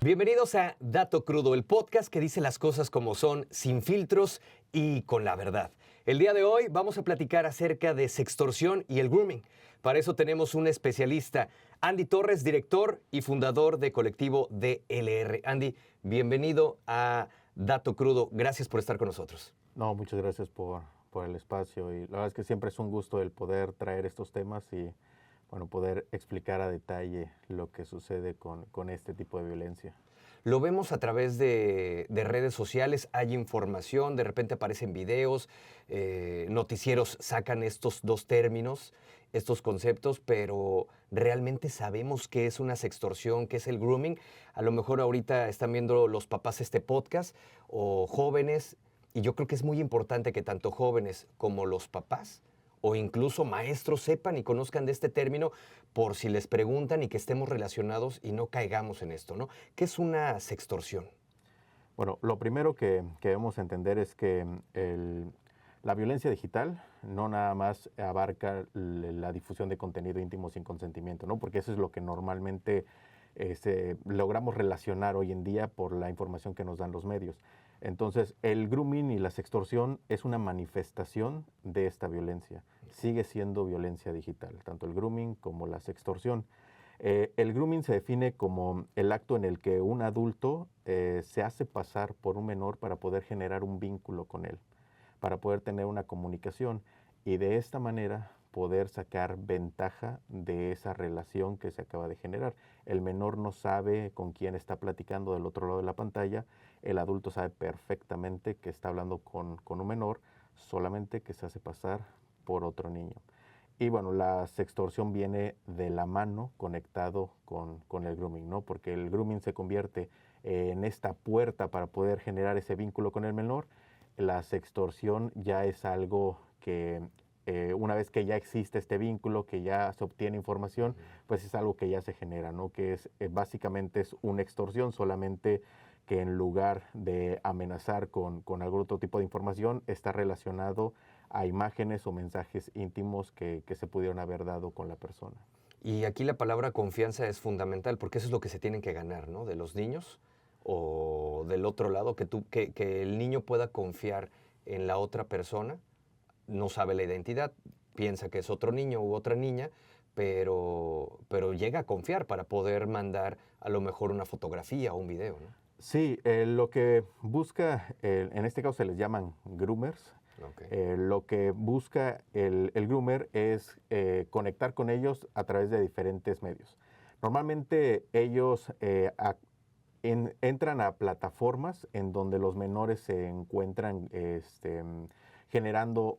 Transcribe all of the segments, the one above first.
Bienvenidos a Dato Crudo, el podcast que dice las cosas como son, sin filtros y con la verdad. El día de hoy vamos a platicar acerca de sextorsión y el grooming. Para eso tenemos un especialista, Andy Torres, director y fundador de Colectivo DLR. Andy, bienvenido a Dato Crudo. Gracias por estar con nosotros. No, muchas gracias por el espacio, y la verdad es que siempre es un gusto el poder traer estos temas y poder explicar a detalle lo que sucede con este tipo de violencia. Lo vemos a través de redes sociales, hay información, de repente aparecen videos, noticieros sacan estos dos términos, estos conceptos, pero ¿realmente sabemos qué es una sextorsión, qué es el grooming? A lo mejor ahorita están viendo los papás este podcast o jóvenes, y yo creo que es muy importante que tanto jóvenes como los papás o incluso maestros sepan y conozcan de este término por si les preguntan y que estemos relacionados y no caigamos en esto, ¿no? ¿Qué es una sextorsión? Bueno, lo primero que debemos entender es que la violencia digital no nada más abarca la difusión de contenido íntimo sin consentimiento, ¿no? Porque eso es lo que normalmente logramos relacionar hoy en día por la información que nos dan los medios. Entonces, el grooming y la sextorsión es una manifestación de esta violencia. Sigue siendo violencia digital, tanto el grooming como la sextorsión. El grooming se define como el acto en el que un adulto se hace pasar por un menor para poder generar un vínculo con él, para poder tener una comunicación y de esta manera poder sacar ventaja de esa relación que se acaba de generar. El menor no sabe con quién está platicando del otro lado de la pantalla, el adulto sabe perfectamente que está hablando con un menor, solamente que se hace pasar por otro niño. Y bueno, la sextorsión viene de la mano conectado con el grooming, ¿no? Porque el grooming se convierte en esta puerta para poder generar ese vínculo con el menor. La sextorsión ya es algo que una vez que ya existe este vínculo, que ya se obtiene información, pues es algo que ya se genera, ¿no? Que es básicamente es una extorsión, solamente que en lugar de amenazar con algún otro tipo de información, está relacionado a imágenes o mensajes íntimos que se pudieron haber dado con la persona. Y aquí la palabra confianza es fundamental porque eso es lo que se tienen que ganar, ¿no? De los niños o del otro lado, que el niño pueda confiar en la otra persona. No sabe la identidad, piensa que es otro niño u otra niña, pero llega a confiar para poder mandar a lo mejor una fotografía o un video, ¿no? Sí, lo que busca, en este caso se les llaman groomers. Okay. Lo que busca el groomer es conectar con ellos a través de diferentes medios. Normalmente ellos entran a plataformas en donde los menores se encuentran generando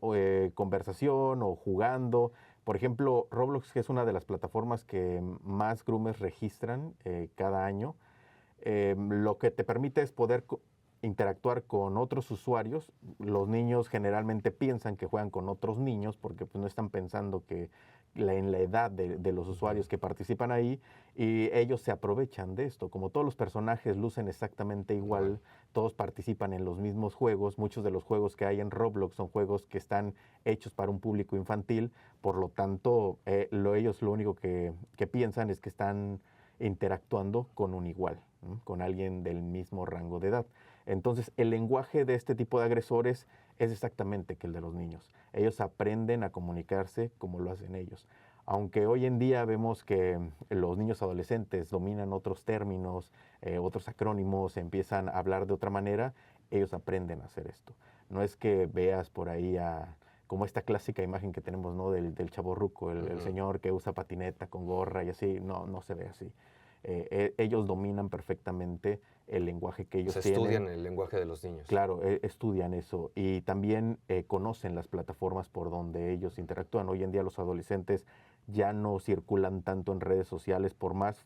conversación o jugando. Por ejemplo, Roblox, que es una de las plataformas que más groomers registran cada año, lo que te permite es poder interactuar con otros usuarios. Los niños generalmente piensan que juegan con otros niños porque pues, no están pensando que en la edad de los usuarios que participan ahí, y ellos se aprovechan de esto. Como todos los personajes lucen exactamente igual, todos participan en los mismos juegos. Muchos de los juegos que hay en Roblox son juegos que están hechos para un público infantil, por lo tanto ellos lo único que piensan es que están interactuando con un igual, ¿no? Con alguien del mismo rango de edad. Entonces, el lenguaje de este tipo de agresores es exactamente que el de los niños. Ellos aprenden a comunicarse como lo hacen ellos. Aunque hoy en día vemos que los niños adolescentes dominan otros términos, otros acrónimos, empiezan a hablar de otra manera, ellos aprenden a hacer esto. No es que veas por ahí como esta clásica imagen que tenemos, ¿no? del chavorruco, el señor que usa patineta con gorra y así, no se ve así. Ellos dominan perfectamente el lenguaje que ellos tienen. Estudian el lenguaje de los niños. Claro, estudian eso y también conocen las plataformas por donde ellos interactúan. Hoy en día los adolescentes ya no circulan tanto en redes sociales, por más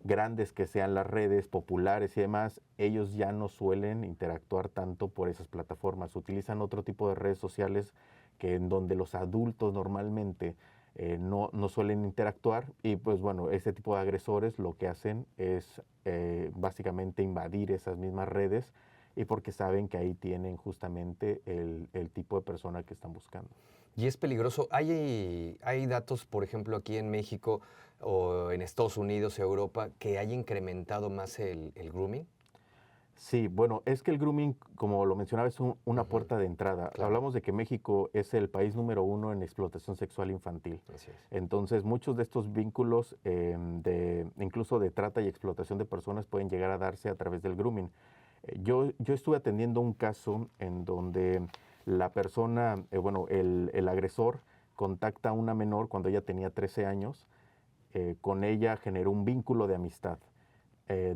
grandes que sean las redes populares y demás, ellos ya no suelen interactuar tanto por esas plataformas. Utilizan otro tipo de redes sociales en donde los adultos normalmente no suelen interactuar, y pues bueno, ese tipo de agresores lo que hacen es básicamente invadir esas mismas redes, y porque saben que ahí tienen justamente el tipo de persona que están buscando. Y es peligroso. Hay datos, por ejemplo, aquí en México, o en Estados Unidos, Europa, que haya incrementado más el grooming? Sí, bueno, es que el grooming, como lo mencionaba, es una Ujú, puerta de entrada. claro. Hablamos de que México es el país número uno en explotación sexual infantil. Así es. Entonces, muchos de estos vínculos, incluso de trata y explotación de personas, pueden llegar a darse a través del grooming. Yo estuve atendiendo un caso en donde la persona, bueno, el agresor contacta a una menor cuando ella tenía 13 años. Con ella generó un vínculo de amistad.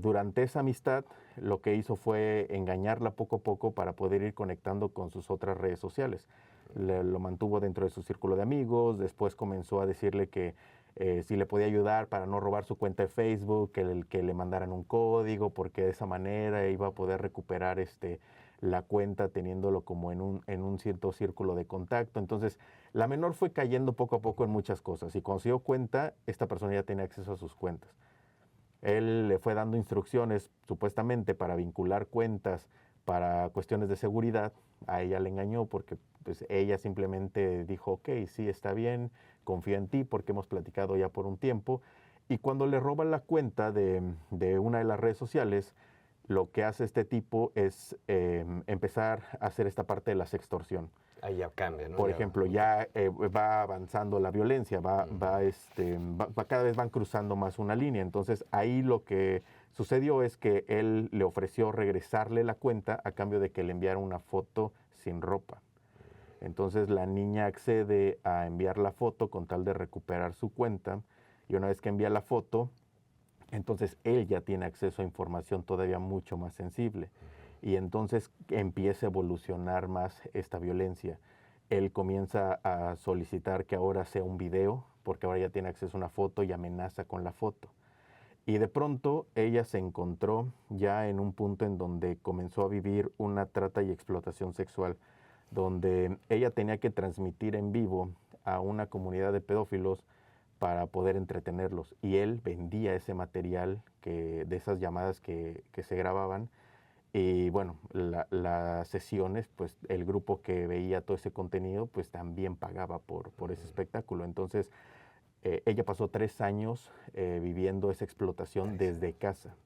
Durante esa amistad, lo que hizo fue engañarla poco a poco para poder ir conectando con sus otras redes sociales. Lo mantuvo dentro de su círculo de amigos, después comenzó a decirle que si le podía ayudar para no robar su cuenta de Facebook, que le mandaran un código, porque de esa manera iba a poder recuperar la cuenta teniéndolo como en un cierto círculo de contacto. Entonces, la menor fue cayendo poco a poco en muchas cosas y cuando se dio cuenta, esta persona ya tenía acceso a sus cuentas. Él le fue dando instrucciones supuestamente para vincular cuentas para cuestiones de seguridad. A ella le engañó porque pues, ella simplemente dijo, ok, sí, está bien, confío en ti porque hemos platicado ya por un tiempo. Y cuando le roban la cuenta de una de las redes sociales, lo que hace este tipo es empezar a hacer esta parte de la sextorsión. Ahí ya cambia, ¿no? Por Ya, ejemplo, ok. ya va avanzando la violencia, cada vez van cruzando más una línea. Entonces, ahí lo que sucedió es que él le ofreció regresarle la cuenta a cambio de que le enviara una foto sin ropa. Entonces, la niña accede a enviar la foto con tal de recuperar su cuenta. Y una vez que envía la foto, entonces él ya tiene acceso a información todavía mucho más sensible. Y entonces empieza a evolucionar más esta violencia. Él comienza a solicitar que ahora sea un video, porque ahora ya tiene acceso a una foto y amenaza con la foto. Y de pronto ella se encontró ya en un punto en donde comenzó a vivir una trata y explotación sexual, donde ella tenía que transmitir en vivo a una comunidad de pedófilos para poder entretenerlos. Y él vendía ese material de esas llamadas que se grababan. Y bueno, las sesiones, pues el grupo que veía todo ese contenido, pues también pagaba por ese espectáculo. Entonces, ella pasó 3 años viviendo esa explotación 3 años. desde casa.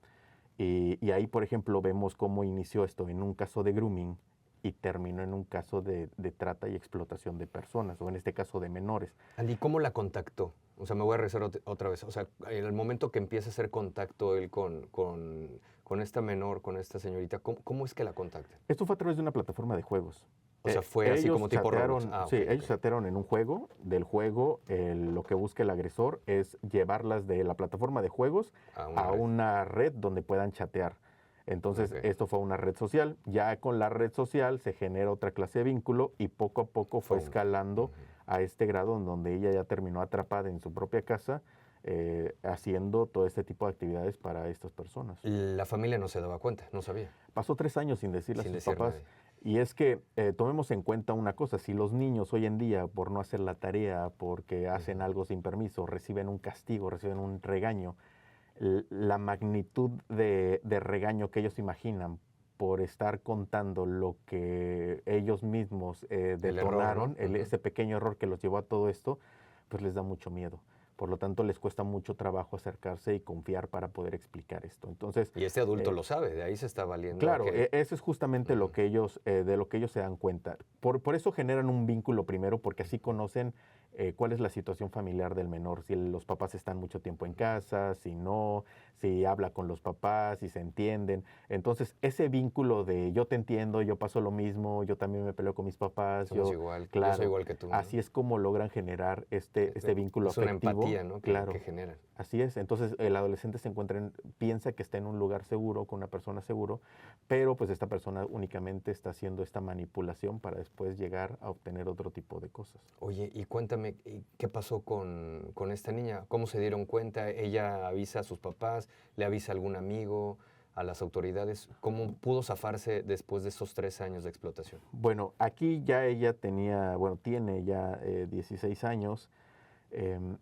Y ahí, por ejemplo, vemos cómo inició esto en un caso de grooming y terminó en un caso de trata y explotación de personas, o en este caso de menores. Andy, ¿cómo la contactó? O sea, me voy a regresar otra vez. O sea, en el momento que empieza a hacer contacto él con esta menor, con esta señorita, ¿cómo es que la contacta? Esto fue a través de una plataforma de juegos. O sea, fue así como tipo Roblox. Ah, Sí, ok, ellos ok. chatearon en un juego. Del juego, lo que busca el agresor es llevarlas de la plataforma de juegos A una a red. una red donde puedan chatear. Entonces, Ok. esto fue una red social. Ya con la red social se genera otra clase de vínculo y poco a poco fue Fue un. escalando Ujú. a este grado en donde ella ya terminó atrapada en su propia casa, haciendo todo este tipo de actividades para estas personas. La familia no se daba cuenta, no sabía, Pasó 3 años sin decirle a sin sus decir papás. nadie. Y es que tomemos en cuenta una cosa, si los niños hoy en día por no hacer la tarea, porque hacen Ujú. algo sin permiso, reciben un castigo, reciben un regaño, la magnitud de regaño que ellos imaginan por estar contando lo que ellos mismos El error, ¿no? detonaron, Ujú. ese pequeño error que los llevó a todo esto, pues les da mucho miedo. Por lo tanto, les cuesta mucho trabajo acercarse y confiar para poder explicar esto. Entonces, Y este adulto lo sabe, de ahí se está valiendo a claro, que. eso es justamente Ujú. de lo que ellos se dan cuenta. Por eso generan un vínculo primero, porque así conocen cuál es la situación familiar del menor, si los papás están mucho tiempo en casa, si no, si habla con los papás, si se entienden. Entonces, ese vínculo de yo te entiendo, yo paso lo mismo, yo también me peleo con mis papás, Somos igual, yo soy claro, igual que tú, ¿no? así es como logran generar este vínculo Es una afectivo, empatía, ¿no? Que claro. generan. Así es, entonces el adolescente piensa que está en un lugar seguro, con una persona seguro, pero pues esta persona únicamente está haciendo esta manipulación para después llegar a obtener otro tipo de cosas. Oye, y cuéntame, ¿qué pasó con esta niña? ¿Cómo se dieron cuenta? ¿Ella avisa a sus papás? ¿Le avisa a algún amigo? ¿A las autoridades? ¿Cómo pudo zafarse después de esos 3 años de explotación? Bueno, aquí ya ella tiene ya 16 años.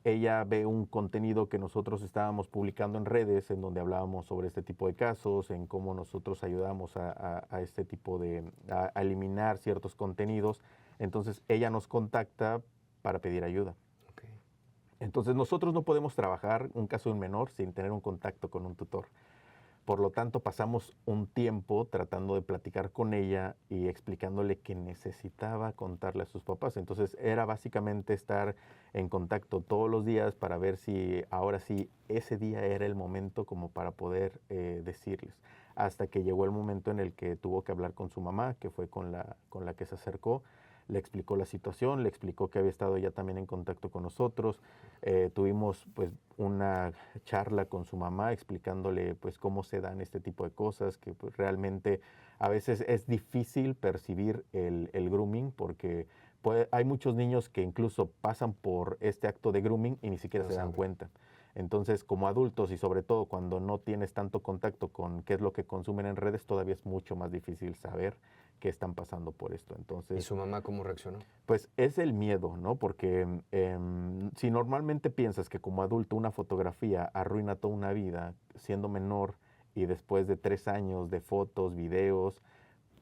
Ella ve un contenido que nosotros estábamos publicando en redes, en donde hablábamos sobre este tipo de casos, en cómo nosotros ayudamos a este tipo a eliminar ciertos contenidos. Entonces ella nos contacta para pedir ayuda. Ok. Entonces nosotros no podemos trabajar un caso de un menor sin tener un contacto con un tutor. Por lo tanto, pasamos un tiempo tratando de platicar con ella y explicándole que necesitaba contarle a sus papás. Entonces era básicamente estar en contacto todos los días para ver si ahora sí ese día era el momento como para poder decirles. Hasta que llegó el momento en el que tuvo que hablar con su mamá, que fue con la que se acercó. Le explicó la situación, le explicó que había estado ya también en contacto con nosotros. Tuvimos pues una charla con su mamá explicándole pues cómo se dan este tipo de cosas, que pues, realmente a veces es difícil percibir el grooming porque hay muchos niños que incluso pasan por este acto de grooming y ni siquiera se dan cuenta. Entonces, como adultos y sobre todo cuando no tienes tanto contacto con qué es lo que consumen en redes, todavía es mucho más difícil saber que están pasando por esto. Entonces, ¿Y su mamá cómo reaccionó? pues es el miedo, ¿no? Porque si normalmente piensas que como adulto una fotografía arruina toda una vida, siendo menor y después de 3 años de fotos, videos,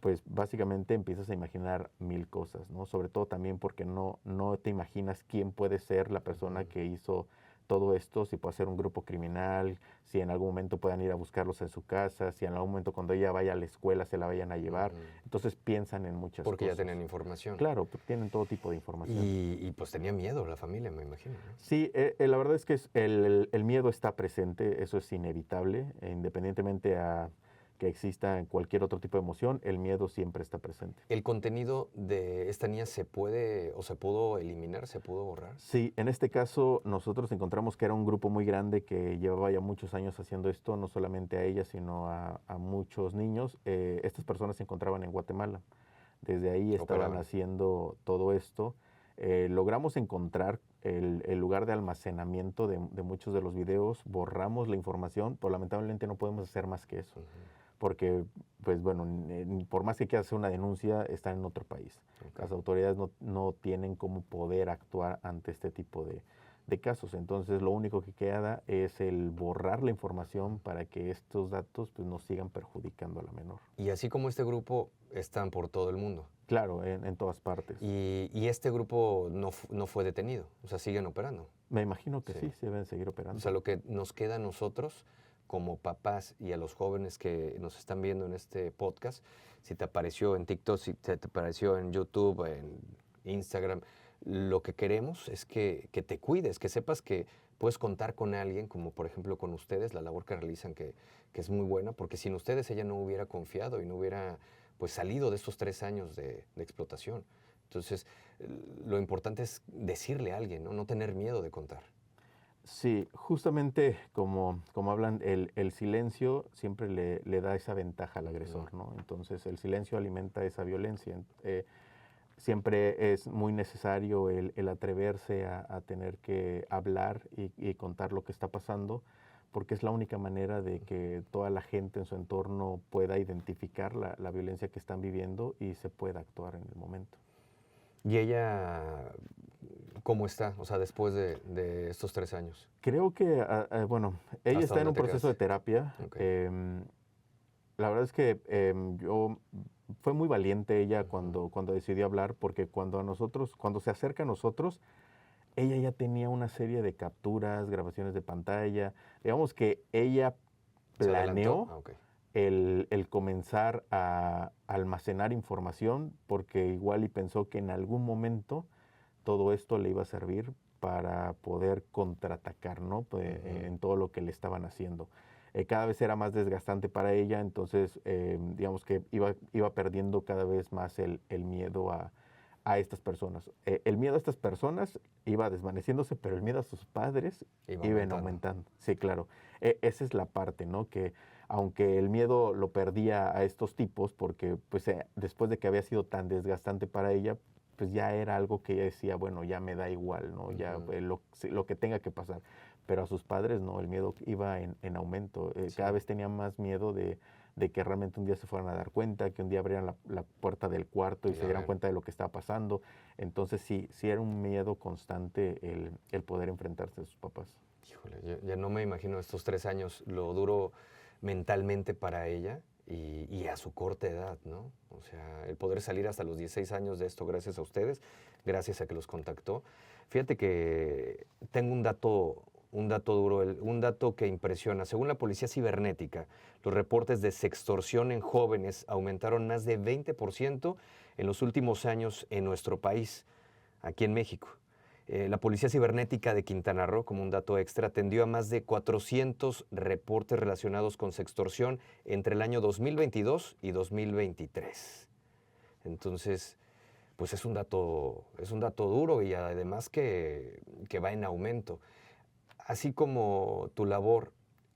pues básicamente empiezas a imaginar mil cosas, ¿no? Sobre todo también porque no te imaginas quién puede ser la persona que hizo todo esto, si puede ser un grupo criminal, si en algún momento puedan ir a buscarlos en su casa, si en algún momento cuando ella vaya a la escuela se la vayan a llevar. Entonces piensan en muchas Porque cosas. ya tenían información. Claro, pues tienen todo tipo de información. Y pues tenía miedo la familia, me imagino, ¿no? Sí, la verdad es que el miedo está presente, eso es inevitable, independientemente a que exista cualquier otro tipo de emoción, el miedo siempre está presente. ¿El contenido de esta niña se puede o se pudo eliminar, se pudo borrar? Sí, en este caso nosotros encontramos que era un grupo muy grande que llevaba ya muchos años haciendo esto, no solamente a ella, sino a muchos niños. Estas personas se encontraban en Guatemala, desde ahí estaban Operaban. haciendo todo esto. Logramos encontrar el lugar de almacenamiento de muchos de los videos, borramos la información, pero lamentablemente no podemos hacer más que eso. Porque, pues bueno, por más que quieras hacer una denuncia, está en otro país. Las autoridades no tienen cómo poder actuar ante este tipo de casos. Entonces, lo único que queda es el borrar la información para que estos datos pues, no sigan perjudicando a la menor. Y así como este grupo, están por todo el mundo. Claro, en todas partes. Y este grupo no fue detenido, o sea, siguen operando. Me imagino que sí, se deben seguir operando. O sea, lo que nos queda a nosotros como papás y a los jóvenes que nos están viendo en este podcast, si te apareció en TikTok, si te apareció en YouTube, en Instagram, lo que queremos es que te cuides, que sepas que puedes contar con alguien, como por ejemplo con ustedes, la labor que realizan, que es muy buena, porque sin ustedes ella no hubiera confiado y no hubiera pues salido de estos 3 años de explotación. Entonces, lo importante es decirle a alguien, ¿no? No tener miedo de contar. Sí, justamente como hablan, el silencio siempre le da esa ventaja al agresor, ¿no? Entonces el silencio alimenta esa violencia. Siempre es muy necesario el atreverse a tener que hablar y contar lo que está pasando, porque es la única manera de que toda la gente en su entorno pueda identificar la violencia que están viviendo y se pueda actuar en el momento. ¿Y ella cómo está? O sea, después de estos 3 años. Creo que, bueno, ella ¿Hasta está en dónde un te proceso de quedaste? terapia. Ok. La verdad es que fue muy valiente ella cuando decidió hablar, porque cuando se acerca a nosotros, ella ya tenía una serie de capturas, grabaciones de pantalla. Digamos que ella ¿Se adelantó? planeó Ok. el comenzar a almacenar información, porque igual y pensó que en algún momento todo esto le iba a servir para poder contraatacar, ¿no? En todo lo que le estaban haciendo. Cada vez era más desgastante para ella, entonces digamos que iba perdiendo cada vez más el miedo a estas personas. El miedo a estas personas iba desvaneciéndose, pero el miedo a sus padres iba aumentando. Sí, claro. Esa es la parte, ¿no? Que aunque el miedo lo perdía a estos tipos, porque pues después de que había sido tan desgastante para ella, pues ya era algo que ella decía, bueno, ya me da igual, ¿no? Ya lo que tenga que pasar. Pero a sus padres no, el miedo iba en aumento. Cada vez tenía más miedo de que realmente un día se fueran a dar cuenta, que un día abrieran la puerta del cuarto y se dieran cuenta de lo que estaba pasando. Entonces sí era un miedo constante el poder enfrentarse a sus papás. Híjole, ya no me imagino estos 3 años, lo duro mentalmente para ella y a su corta edad, ¿no? O sea, el poder salir hasta los 16 años de esto gracias a ustedes, gracias a que los contactó. Fíjate que tengo un dato duro, un dato que impresiona. Según la Policía Cibernética, los reportes de sextorsión en jóvenes aumentaron más de 20% en los últimos años en nuestro país, aquí en México. La Policía Cibernética de Quintana Roo, como un dato extra, atendió a más de 400 reportes relacionados con sextorsión entre el año 2022 y 2023. Entonces, pues es un dato duro y además que va en aumento. Así como tu labor,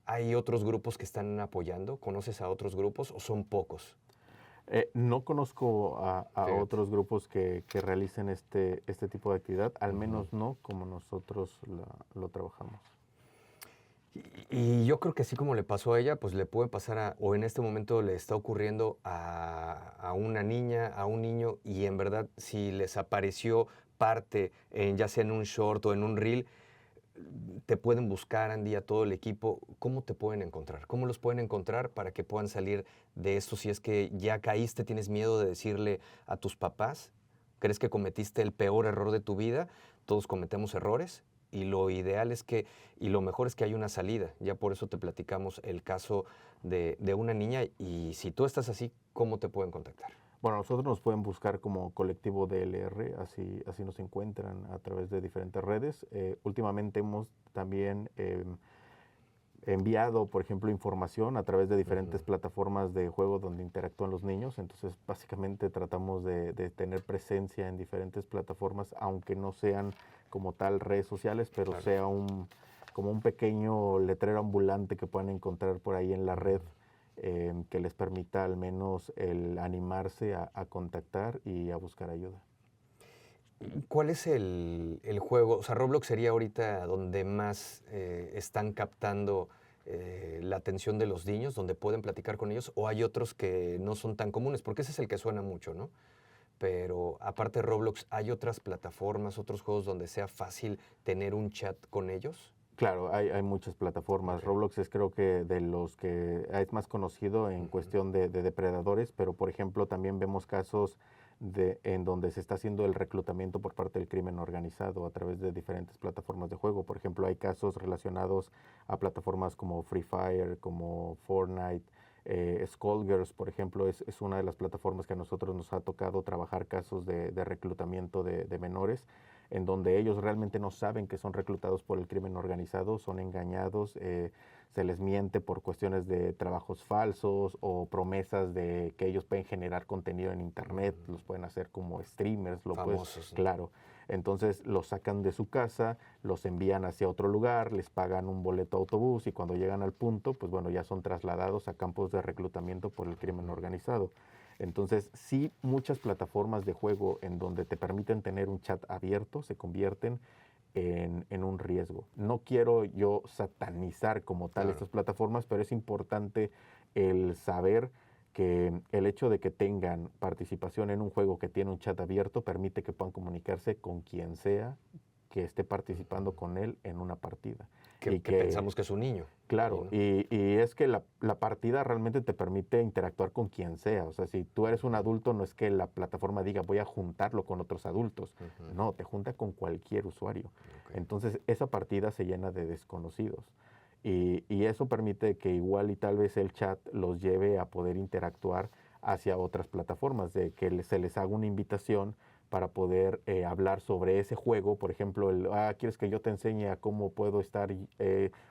¿hay otros grupos que están apoyando? ¿Conoces a otros grupos o son pocos? No conozco a Fíjate. otros grupos que realicen este tipo de actividad, al menos no como nosotros lo trabajamos. Y yo creo que así como le pasó a ella, pues le puede pasar o en este momento le está ocurriendo a una niña, a un niño, y en verdad si les apareció parte, ya sea en un short o en un reel, te pueden buscar, Andy, a todo el equipo. ¿Cómo te pueden encontrar? ¿Cómo los pueden encontrar para que puedan salir de esto? Si es que ya caíste, tienes miedo de decirle a tus papás, crees que cometiste el peor error de tu vida, todos cometemos errores. Y lo ideal es que, y lo mejor es que hay una salida. Ya por eso te platicamos el caso de una niña. Y si tú estás así, ¿cómo te pueden contactar? Bueno, nosotros nos pueden buscar como colectivo DLR, así nos encuentran a través de diferentes redes. Últimamente hemos también enviado, por ejemplo, información a través de diferentes plataformas de juego donde interactúan los niños. Entonces, básicamente tratamos de tener presencia en diferentes plataformas, aunque no sean como tal redes sociales, pero Claro. sea como un pequeño letrero ambulante que puedan encontrar por ahí en la red, que les permita al menos el animarse a contactar y a buscar ayuda. ¿Cuál es el juego? O sea, Roblox sería ahorita donde más están captando la atención de los niños, donde pueden platicar con ellos, o hay otros que no son tan comunes, porque ese es el que suena mucho, ¿no? Pero aparte de Roblox, ¿hay otras plataformas, otros juegos donde sea fácil tener un chat con ellos? Claro, hay muchas plataformas. Ok. Roblox es creo que de los que es más conocido en cuestión de depredadores, pero por ejemplo también vemos casos en donde se está haciendo el reclutamiento por parte del crimen organizado a través de diferentes plataformas de juego. Por ejemplo, hay casos relacionados a plataformas como Free Fire, como Fortnite. Skullgirls, por ejemplo, es una de las plataformas que a nosotros nos ha tocado trabajar casos de reclutamiento de menores, en donde ellos realmente no saben que son reclutados por el crimen organizado, son engañados, se les miente por cuestiones de trabajos falsos o promesas de que ellos pueden generar contenido en internet, los pueden hacer como streamers, Famosos, ¿no? claro. Entonces los sacan de su casa, los envían hacia otro lugar, les pagan un boleto de autobús y cuando llegan al punto, pues bueno, ya son trasladados a campos de reclutamiento por el crimen organizado. Entonces, sí, muchas plataformas de juego en donde te permiten tener un chat abierto se convierten en un riesgo. No quiero yo satanizar como tal Claro. estas plataformas, pero es importante el saber que el hecho de que tengan participación en un juego que tiene un chat abierto permite que puedan comunicarse con quien sea que esté participando con él en una partida. Que pensamos que es un niño. Claro, Ahí, ¿no? y es que la partida realmente te permite interactuar con quien sea. O sea, si tú eres un adulto, no es que la plataforma diga voy a juntarlo con otros adultos. No, te junta con cualquier usuario. Ok. Entonces, esa partida se llena de desconocidos. Y eso permite que igual y tal vez el chat los lleve a poder interactuar hacia otras plataformas, de que se les haga una invitación para poder hablar sobre ese juego. Por ejemplo, ¿quieres que yo te enseñe a cómo puedo estar?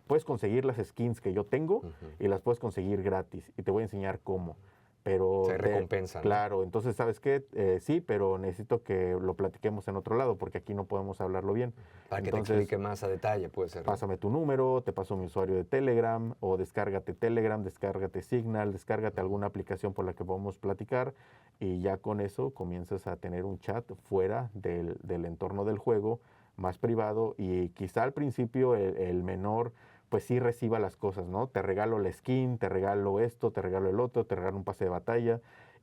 Puedes conseguir las skins que yo tengo y las puedes conseguir gratis y te voy a enseñar cómo. Pero Se recompensa, ¿no? claro, entonces, ¿sabes qué? Sí, pero necesito que lo platiquemos en otro lado porque aquí no podemos hablarlo bien. Para que te Entonces, explique más a detalle, puede ser, ¿no? pásame tu número, te paso mi usuario de Telegram o descárgate Telegram, descárgate Signal, descárgate alguna aplicación por la que podamos platicar y ya con eso comienzas a tener un chat fuera del entorno del juego, más privado y quizá al principio el menor pues sí reciba las cosas, ¿no? Te regalo la skin, te regalo esto, te regalo el otro, te regalo un pase de batalla.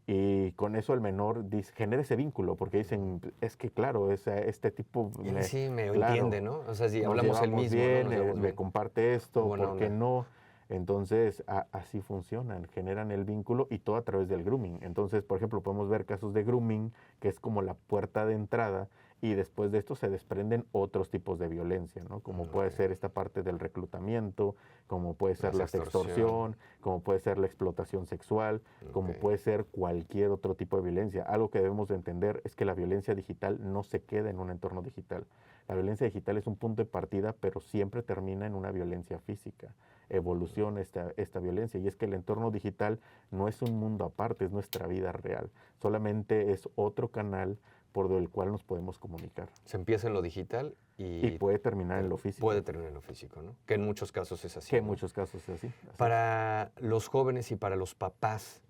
Y con eso el menor genera ese vínculo, porque dicen, es que claro, este tipo Él sí me claro, entiende, ¿no? O sea, si nos hablamos el llevamos mismo, ¿no? bien, Nos llevamos me bien. comparte Qué esto, buena ¿por qué onda. no? Entonces, así funcionan, generan el vínculo y todo a través del grooming. Entonces, por ejemplo, podemos ver casos de grooming, que es como la puerta de entrada, y después de esto se desprenden otros tipos de violencia, ¿no? Como puede ser esta parte del reclutamiento, como puede ser la sextorsión, como puede ser la explotación sexual, como puede ser cualquier otro tipo de violencia. Algo que debemos de entender es que la violencia digital no se queda en un entorno digital. La violencia digital es un punto de partida, pero siempre termina en una violencia física. Evoluciona esta violencia, y es que el entorno digital no es un mundo aparte, es nuestra vida real. Solamente es otro canal por el cual nos podemos comunicar. Se empieza en lo digital y puede terminar en lo físico. Puede terminar en lo físico, ¿no? Que en muchos casos es así. Que en muchos casos es así. Para los jóvenes y para los papás,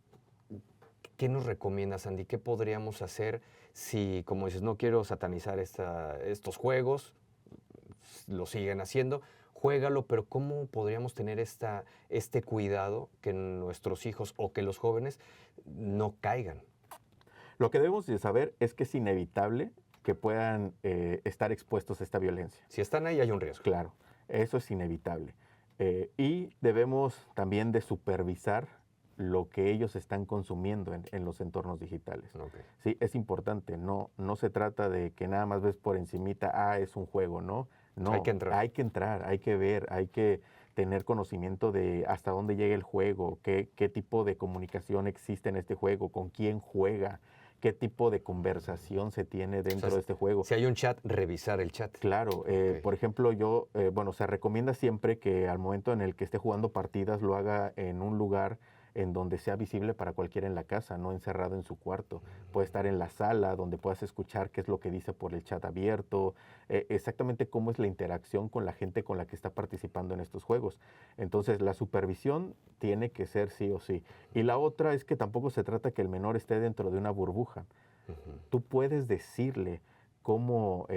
¿qué nos recomiendas, Andy? ¿Qué podríamos hacer si, como dices, no quiero satanizar estos juegos, lo siguen haciendo, juégalo, pero cómo podríamos tener este cuidado que nuestros hijos o que los jóvenes no caigan? Lo que debemos de saber es que es inevitable que puedan estar expuestos a esta violencia. Si están ahí, hay un riesgo. Claro, eso es inevitable. Y debemos también de supervisar lo que ellos están consumiendo en los entornos digitales. Okay. Sí, es importante, no se trata de que nada más ves por encimita, es un juego, ¿no? No, hay que entrar, hay que ver, hay que tener conocimiento de hasta dónde llega el juego, qué tipo de comunicación existe en este juego, con quién juega, qué tipo de conversación se tiene dentro de este juego. Si hay un chat, revisar el chat. Claro, por ejemplo, se recomienda siempre que al momento en el que esté jugando partidas lo haga en un lugar en donde sea visible para cualquiera en la casa, no encerrado en su cuarto. Puede estar en la sala donde puedas escuchar qué es lo que dice por el chat abierto, exactamente cómo es la interacción con la gente con la que está participando en estos juegos. Entonces, la supervisión tiene que ser sí o sí. Y la otra es que tampoco se trata que el menor esté dentro de una burbuja. Tú puedes decirle cómo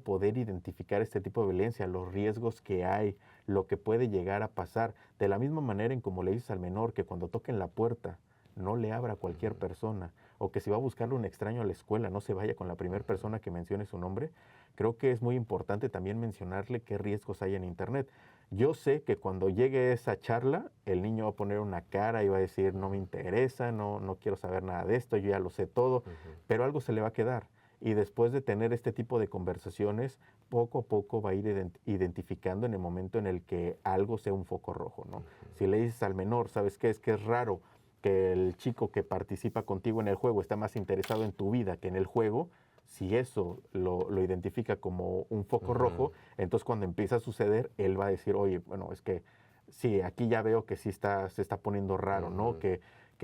poder identificar este tipo de violencia, los riesgos que hay, lo que puede llegar a pasar. De la misma manera en como le dices al menor que cuando toquen la puerta no le abra a cualquier persona, o que si va a buscarle un extraño a la escuela no se vaya con la primera persona que mencione su nombre. Creo que es muy importante también mencionarle qué riesgos hay en Internet. Yo sé que cuando llegue esa charla, el niño va a poner una cara y va a decir, no me interesa, no quiero saber nada de esto, yo ya lo sé todo, pero algo se le va a quedar. Y después de tener este tipo de conversaciones, poco a poco va a ir identificando en el momento en el que algo sea un foco rojo, ¿no? Si le dices al menor, ¿sabes qué? Es que es raro que el chico que participa contigo en el juego está más interesado en tu vida que en el juego. Si eso lo identifica como un foco rojo, entonces cuando empieza a suceder, él va a decir, oye, bueno, es que sí, aquí ya veo que sí se está poniendo raro, ¿no? Que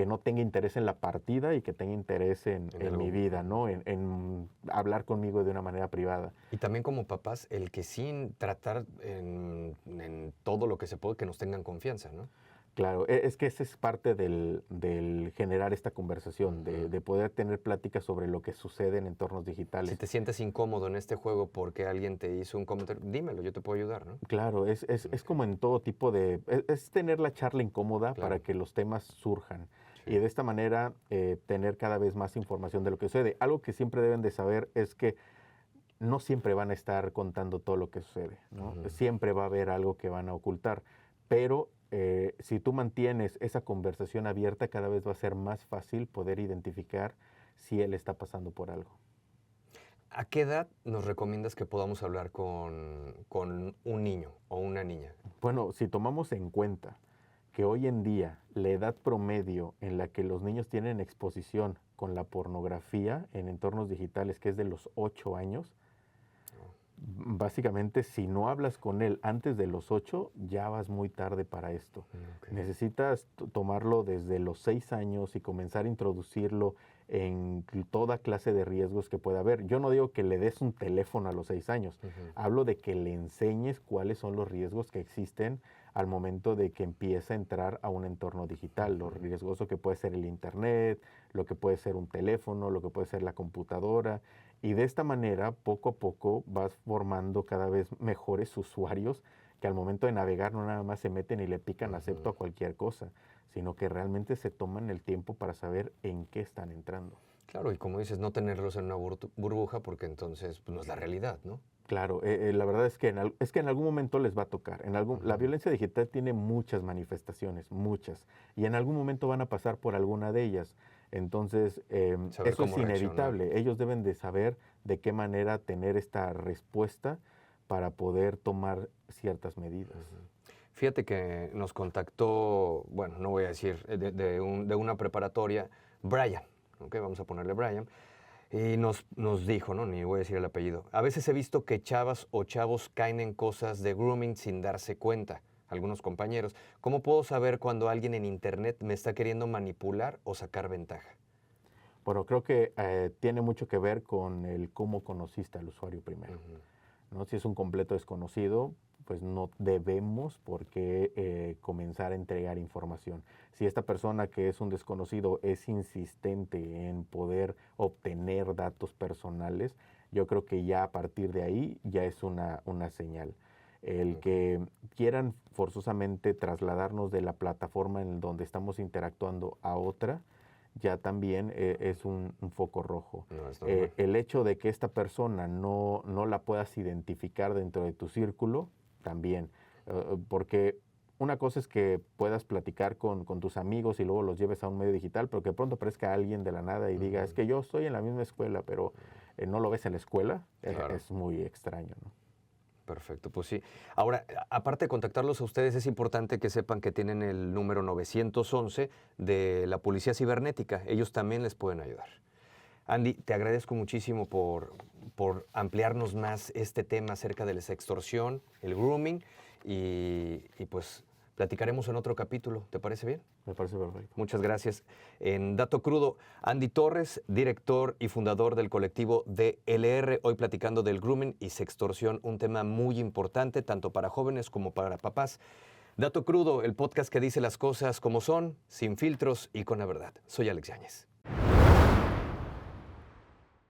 no tenga interés en la partida y que tenga interés en mi vida, ¿no? En hablar conmigo de una manera privada. Y también como papás, el que sin tratar en todo lo que se puede, que nos tengan confianza, ¿no? Claro, es que esa es parte del generar esta conversación, de poder tener pláticas sobre lo que sucede en entornos digitales. Si te sientes incómodo en este juego porque alguien te hizo un comentario, dímelo, yo te puedo ayudar, ¿no? Claro, es como en todo tipo de... Es tener la charla incómoda para que los temas surjan. Sí. Y de esta manera tener cada vez más información de lo que sucede. Algo que siempre deben de saber es que no siempre van a estar contando todo lo que sucede, ¿no? Siempre va a haber algo que van a ocultar, pero si tú mantienes esa conversación abierta, cada vez va a ser más fácil poder identificar si él está pasando por algo. ¿A qué edad nos recomiendas que podamos hablar con un niño o una niña? Bueno, si tomamos en cuenta que hoy en día la edad promedio en la que los niños tienen exposición con la pornografía en entornos digitales, que es de los 8 años, básicamente, si no hablas con él antes de los 8, ya vas muy tarde para esto. Okay. Necesitas tomarlo desde los 6 años y comenzar a introducirlo en toda clase de riesgos que pueda haber. Yo no digo que le des un teléfono a los 6 años. Hablo de que le enseñes cuáles son los riesgos que existen al momento de que empieza a entrar a un entorno digital. Lo riesgoso que puede ser el Internet, lo que puede ser un teléfono, lo que puede ser la computadora. Y de esta manera, poco a poco, vas formando cada vez mejores usuarios que al momento de navegar no nada más se meten y le pican acepto a cualquier cosa, sino que realmente se toman el tiempo para saber en qué están entrando. Claro, y como dices, no tenerlos en una burbuja porque entonces pues, no es la realidad, ¿no? Claro, la verdad es que en algún momento les va a tocar. La violencia digital tiene muchas manifestaciones, muchas, y en algún momento van a pasar por alguna de ellas. Entonces, Saber eso es cómo reaccionar. inevitable. Ellos deben de saber de qué manera tener esta respuesta para poder tomar ciertas medidas. Fíjate que nos contactó, bueno, no voy a decir de una preparatoria, Brian, ¿ok? Vamos a ponerle Brian, y nos dijo, ¿no? Ni voy a decir el apellido. A veces he visto que chavas o chavos caen en cosas de grooming sin darse cuenta, algunos compañeros. ¿Cómo puedo saber cuando alguien en internet me está queriendo manipular o sacar ventaja? Bueno, creo que tiene mucho que ver con el cómo conociste al usuario primero. ¿No? Si es un completo desconocido, pues no debemos por qué comenzar a entregar información. Si esta persona que es un desconocido es insistente en poder obtener datos personales, yo creo que ya a partir de ahí ya es una señal. El que quieran forzosamente trasladarnos de la plataforma en donde estamos interactuando a otra, ya también es un foco rojo. No, es normal. El hecho de que esta persona no la puedas identificar dentro de tu círculo, también. Porque una cosa es que puedas platicar con tus amigos y luego los lleves a un medio digital, pero que de pronto aparezca alguien de la nada y diga, es que yo estoy en la misma escuela, pero no lo ves en la escuela, Claro. es muy extraño, ¿no? Perfecto, pues sí. Ahora, aparte de contactarlos a ustedes, es importante que sepan que tienen el número 911 de la Policía Cibernética. Ellos también les pueden ayudar. Andy, te agradezco muchísimo por ampliarnos más este tema acerca de la sextorsión, el grooming, y pues platicaremos en otro capítulo. ¿Te parece bien? Me parece perfecto. Muchas gracias. En Dato Crudo, Andy Torres, director y fundador del colectivo DLR, hoy platicando del grooming y sextorsión, un tema muy importante tanto para jóvenes como para papás. Dato Crudo, el podcast que dice las cosas como son, sin filtros y con la verdad. Soy Alex Yáñez.